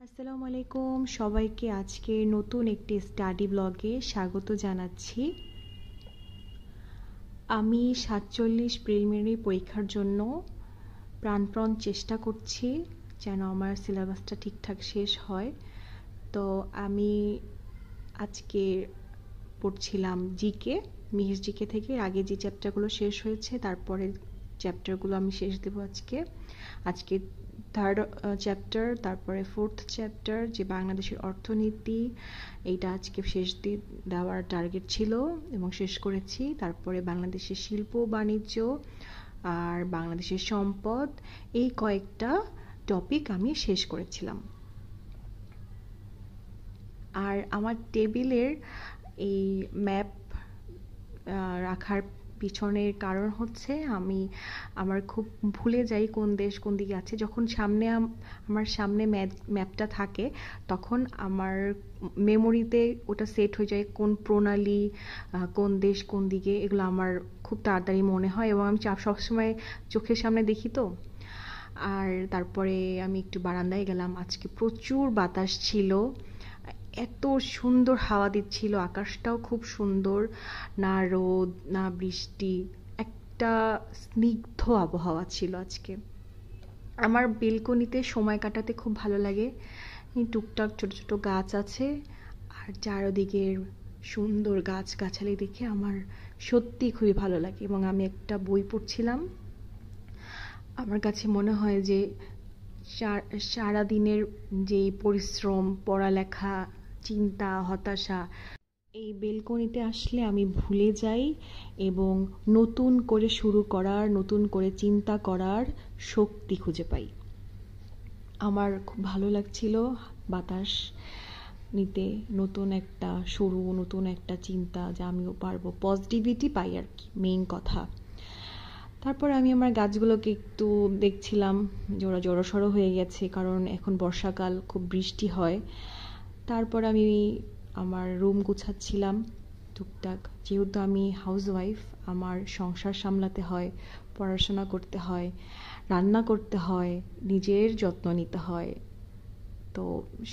আসসালামু আলাইকুম সবাইকে আজকে নতুন একটি স্টাডি ব্লগে স্বাগত জানাচ্ছি। আমি ৪৭ প্রিলিমিনারি পরীক্ষার জন্য প্রাণপণ চেষ্টা করছি যেন আমার সিলেবাসটা ঠিকঠাক শেষ হয়। তো আমি আজকে পড়ছিলাম জিকে, মিহির জিকে থেকে। আগে যে চ্যাপ্টারগুলো শেষ হয়েছে তারপরে চ্যাপ্টারগুলো আমি শেষ দেব আজকে থার্ড চ্যাপ্টার, তারপরে ফোর্থ চ্যাপ্টার যে বাংলাদেশের অর্থনীতি, এইটা আজকে শেষ দেওয়ার টার্গেট ছিল এবং শেষ করেছি। তারপরে বাংলাদেশের শিল্প বাণিজ্য আর বাংলাদেশের সম্পদ, এই কয়েকটা টপিক আমি শেষ করেছিলাম। আর আমার টেবিলের এই ম্যাপ রাখার পিছনের কারণ হচ্ছে আমার খুব ভুলে যাই কোন দেশ কোন দিকে আছে। যখন আমার সামনে ম্যাপটা থাকে তখন আমার মেমোরিতে ওটা সেট হয়ে যায়, কোন প্রণালী, কোন দেশ কোন দিকে, এগুলো আমার খুব তাড়াতাড়ি মনে হয় এবং আমি সবসময় চোখের সামনে দেখি তো। আর তারপরে আমি একটু বারান্দায় গেলাম। আজকে প্রচুর বাতাস ছিল, এত সুন্দর হাওয়া দিচ্ছিল, আকাশটাও খুব সুন্দর, না রোদ না বৃষ্টি, একটা স্নিগ্ধ আবহাওয়া ছিল আজকে। আমার বেলকনিতে সময় কাটাতে খুব ভালো লাগে। টুকটাক ছোট ছোট গাছ আছে আর চারদিকের সুন্দর গাছগাছালি দেখে আমার সত্যি খুবই ভালো লাগে। এবং আমি একটা বই পড়ছিলাম। আমার কাছে মনে হয় যে সারাদিনের যেই পরিশ্রম, পড়ালেখা, চিন্তা, হতাশা, এই বেলকনিতে আসলে আমি ভুলে যাই এবং নতুন করে শুরু করার, নতুন করে চিন্তা করার শক্তি খুঁজে পাই। আমার খুব ভালো লাগছিল বাতাস নিতে, নতুন একটা শুরু, নতুন একটা চিন্তা যে আমিও পারবো, পজিটিভিটি পাই আর কি, মেইন কথা। তারপর আমি আমার গাছগুলোকে একটু দেখছিলাম যে ওরা জড়সড় হয়ে গেছে, কারণ এখন বর্ষাকাল, খুব বৃষ্টি হয়। তারপর আমি আমার রুম গুছাচ্ছিলাম টুকটাক। যেহেতু আমি হাউসওয়াইফ, আমার সংসার সামলাতে হয়, পড়াশোনা করতে হয়, রান্না করতে হয়, নিজের যত্ন নিতে হয়। তো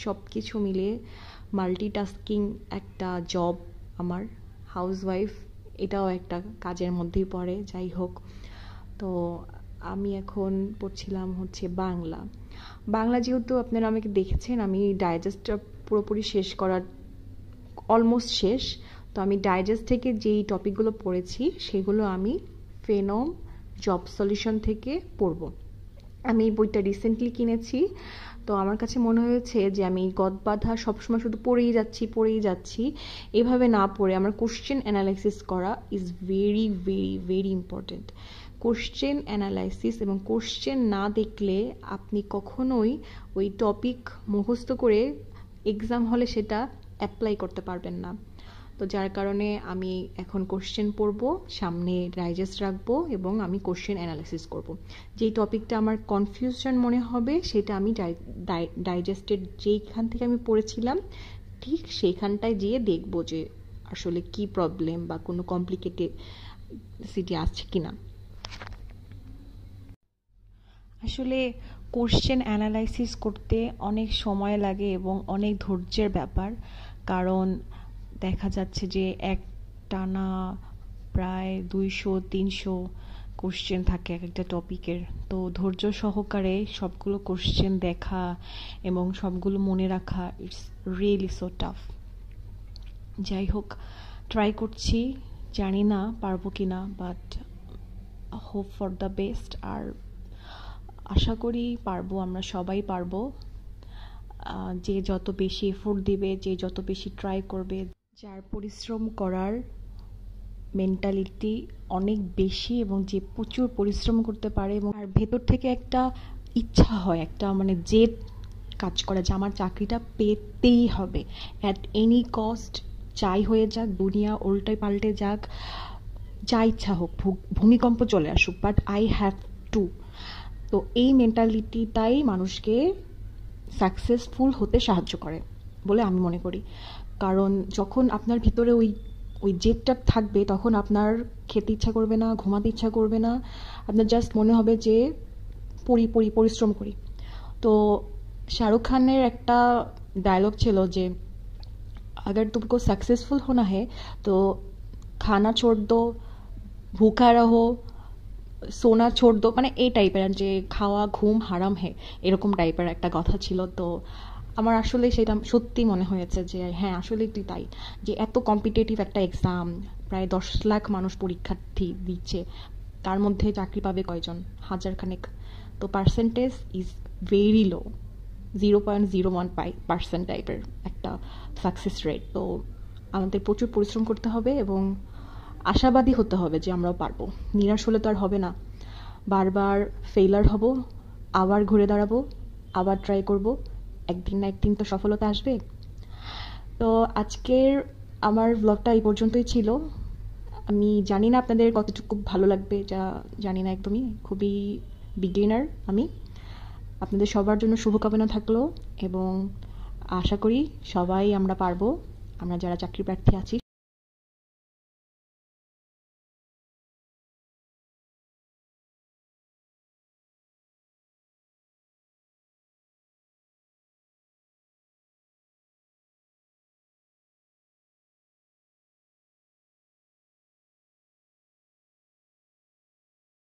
সব কিছু মিলে মাল্টিটাস্কিং একটা জব আমার। হাউসওয়াইফ এটাও একটা কাজের মধ্যেই পড়ে, যাই হোক। তো আমি এখন পড়ছিলাম হচ্ছে বাংলা। যেহেতু আপনারা আমাকে দেখেছেন, আমি ডাইজেস্টটা পুরোপুরি শেষ করার অলমোস্ট শেষ। তো আমি ডাইজেস্ট থেকে যেই টপিকগুলো পড়েছি সেগুলো আমি ফেনম জব সলিউশন থেকে পড়ব। আমি এই বইটা রিসেন্টলি কিনেছি। তো আমার কাছে মনে হয়েছে যে আমি গদবাঁধা সবসময় শুধু পড়েই যাচ্ছি, এভাবে না পড়ে আমার কোশ্চেন অ্যানালাইসিস করা is very very very important. Question analysis এবং কোশ্চেন না দেখলে আপনি কখনোই ওই টপিক মুখস্থ করে এক্সাম হলে সেটা অ্যাপ্লাই করতে পারবেন না। তো যার কারণে আমি এখন কোশ্চেন পড়ব, সামনে ডাইজেস্ট রাখবো এবং আমি কোশ্চেন অ্যানালাইসিস করব। যেই টপিকটা আমার কনফিউশন মনে হবে সেটা আমি ডাইজেস্টের যেইখান থেকে আমি পড়েছিলাম ঠিক সেইখানটায় যেয়ে দেখবো যে আসলে কি প্রবলেম বা কোনো কমপ্লিকেটেড আসছে কিনা। আসলে কোশ্চেন অ্যানালাইসিস করতে অনেক সময় লাগে এবং অনেক ধৈর্যের ব্যাপার, কারণ দেখা যাচ্ছে যে একটানা প্রায় 200-300 কোশ্চেন থাকে এক একটা টপিকের। তো ধৈর্য সহকারে সবগুলো কোশ্চেন দেখা এবং সবগুলো মনে রাখা, ইটস রিয়েলি সো টাফ। যাই হোক, ট্রাই করছি, জানি না পারবো কিনা, but hope for the best. আর আশা করি পারবো, আমরা সবাই পারবো। যে যত বেশি এফোর্ট দিবে, যে যত বেশি ট্রাই করবে, যার পরিশ্রম করার মেন্টালিটি অনেক বেশি এবং যে প্রচুর পরিশ্রম করতে পারে এবং তার ভেতর থেকে একটা ইচ্ছা হয়, একটা মানে জেদ কাজ করে যে আমার চাকরিটা পেতেই হবে অ্যাট এনি কস্ট, যাই হয়ে যাক, দুনিয়া উল্টে পাল্টে যাক, যা ইচ্ছা হোক, ভূমিকম্প চলে আসুক, বাট আই হ্যাভ টু। তো এই মেন্টালিটিটাই মানুষকে সাকসেসফুল হতে সাহায্য করে বলে আমি মনে করি। কারণ যখন আপনার ভিতরে ওই জেদটা থাকবে তখন আপনার খেতে ইচ্ছা করবে না, ঘুমাতে ইচ্ছা করবে না, আপনার জাস্ট মনে হবে যে পরিশ্রম করি। তো शाहरुख खाনের একটা ডায়লগ ছিল যে अगर तुमको सक्सेसफुल होना है तो खाना छोड़ दो, भूखा रहो, সোনা ছোড় দো, মানে এই টাইপের, যে খাওয়া ঘুম হারাম হে, এরকম টাইপের একটা কথা ছিল। তো আমার আসলে সেটা সত্যি মনে হয়েছে যে হ্যাঁ আসলেই তুই তাই, যে এত কম্পিটিটিভ একটা এক্সাম, প্রায় 10 লাখ মানুষ পরীক্ষার্থী দিচ্ছে, তার মধ্যে চাকরি পাবে কয়জন? হাজার খানেক। তো পার্সেন্টেজ ইজ ভেরি লো, 0.01% টাইপের একটা সাকসেস রেট। তো আমাদের প্রচুর পরিশ্রম করতে হবে এবং আশাবাদী হতে হবে যে আমরাও পারবো। নিরাশ হলে তো আর হবে না, বারবার ফেইলার হব, আবার ঘুরে দাঁড়াবো, আবার ট্রাই করব, একদিন না একদিন তো সফলতা আসবে। তো আজকের আমার ব্লগটা এই পর্যন্তই ছিল। আমি জানি না আপনাদের কতটুকু ভালো লাগবে, যা জানি না, একদমই খুবই বিগিনার আমি। আপনাদের সবার জন্য শুভকামনা থাকলো এবং আশা করি সবাই আমরা পারবো, আমরা যারা চাকরি প্রার্থী আছি।